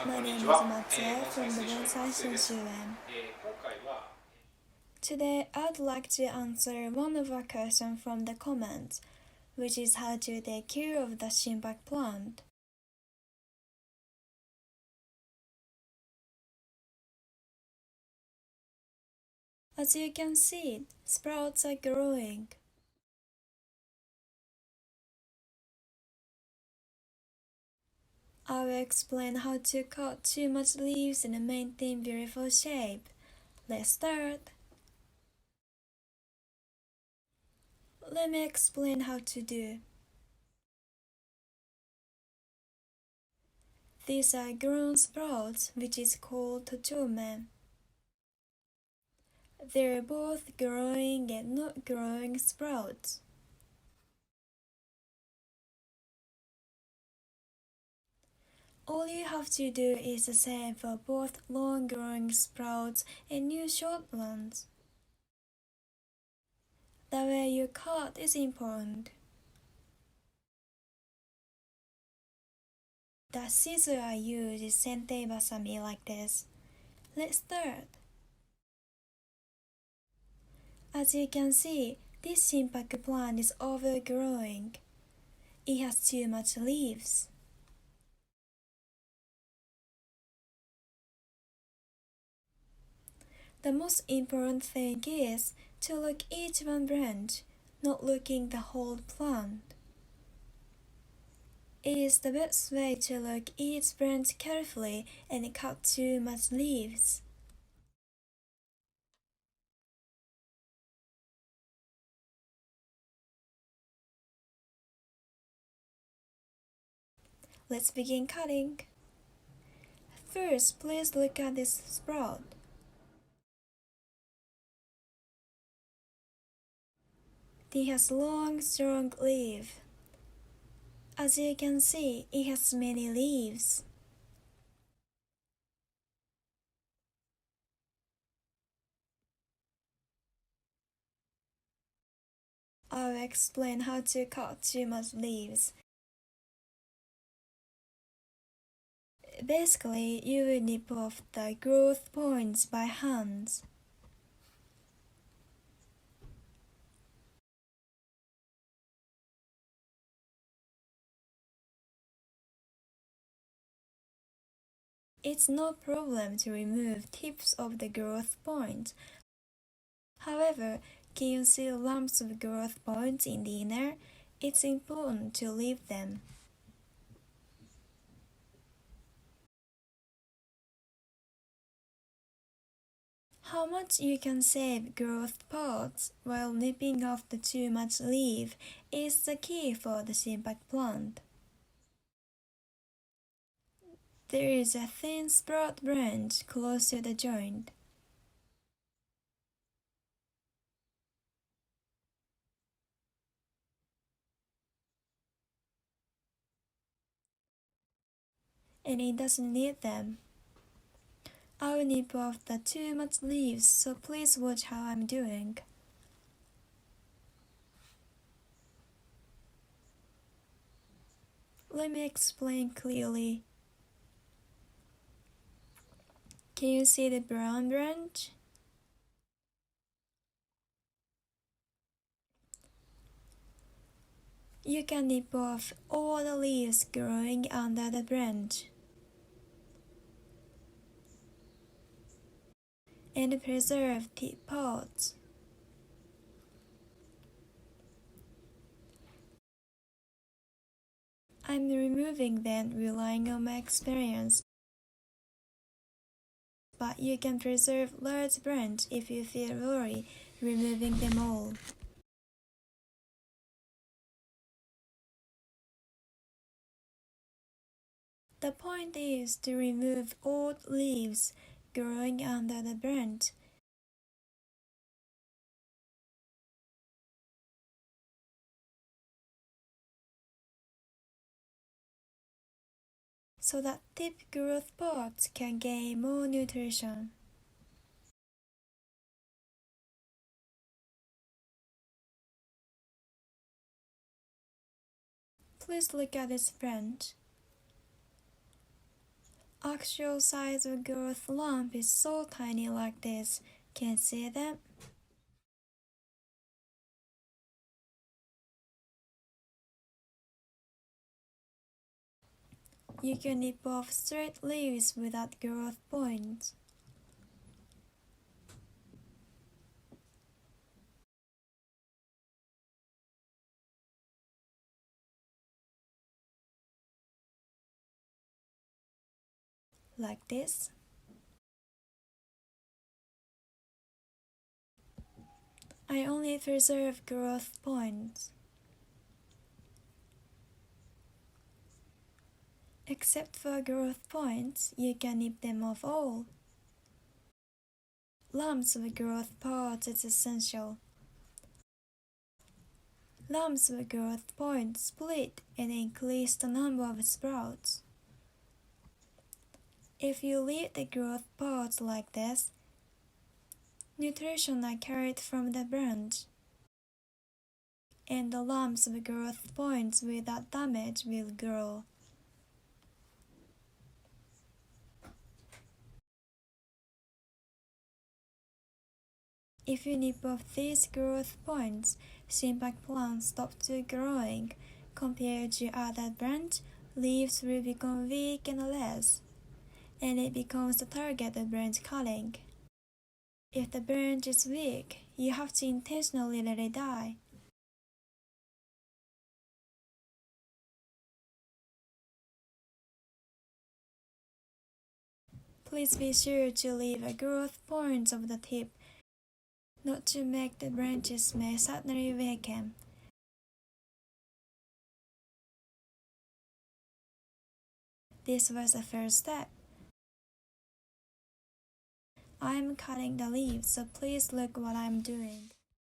My name is Matsue from the Bonsai Suishoen. Today, I'd like to answer one of our questions from the comments, which is how to take care of the Shimpaku plant. As you can see, sprouts are growing. I will explain how to cut too much leaves and maintain beautiful shape. Let's start. Let me explain how to do. These are grown sprouts, which is called tochome. They're both growing and not growing sprouts. All you have to do is the same for both long-growing sprouts and new short ones. The way you cut is important. The scissors I use is sentei basami like this. Let's start. As you can see, this Shimpaku plant is overgrowing. It has too much leaves. The most important thing is to look each one branch, not looking the whole plant. It is the best way to look each branch carefully and cut too much leaves. Let's begin cutting. First, please look at this sprout. It has long, strong leaf. As you can see, it has many leaves. I will explain how to cut too much leaves. Basically, you will nip off the growth points by hands. It's no problem to remove tips of the growth points. However, can you see lumps of growth points in the inner? It's important to leave them. How much you can save growth pods while nipping off the too much leaf is the key for the Shimpaku plant. There is a thin sprout branch close to the joint. And it doesn't need them. I will nip off the too much leaves, so please watch how I'm doing. Let me explain clearly. Can you see the brown branch? You can nip off all the leaves growing under the branch and preserve the pods. I'm removing them relying on my experience, but you can preserve large branch if you feel worried removing them all. The point is to remove old leaves growing under the branch. So that tip growth pods can gain more nutrition. Please look at this branch. Actual size of growth lump is so tiny like this. Can you see them? You can nip off straight leaves without growth points. Like this. I only preserve growth points. Except for growth points, you can nip them off all. Lumps with growth parts is essential. Lumps with growth points split and increase the number of sprouts. If you leave the growth parts like this, nutrition are carried from the branch, and the lumps with growth points without damage will grow. If you nip off these growth points, Shimpaku plants stop to growing. Compared to other branch, leaves will become weak and less, and it becomes the target of branch culling. If the branch is weak, you have to intentionally let it die. Please be sure to leave a growth point of the tip, not to make the branches may suddenly weaken. This was the first step. I am cutting the leaves, so please look what I am doing.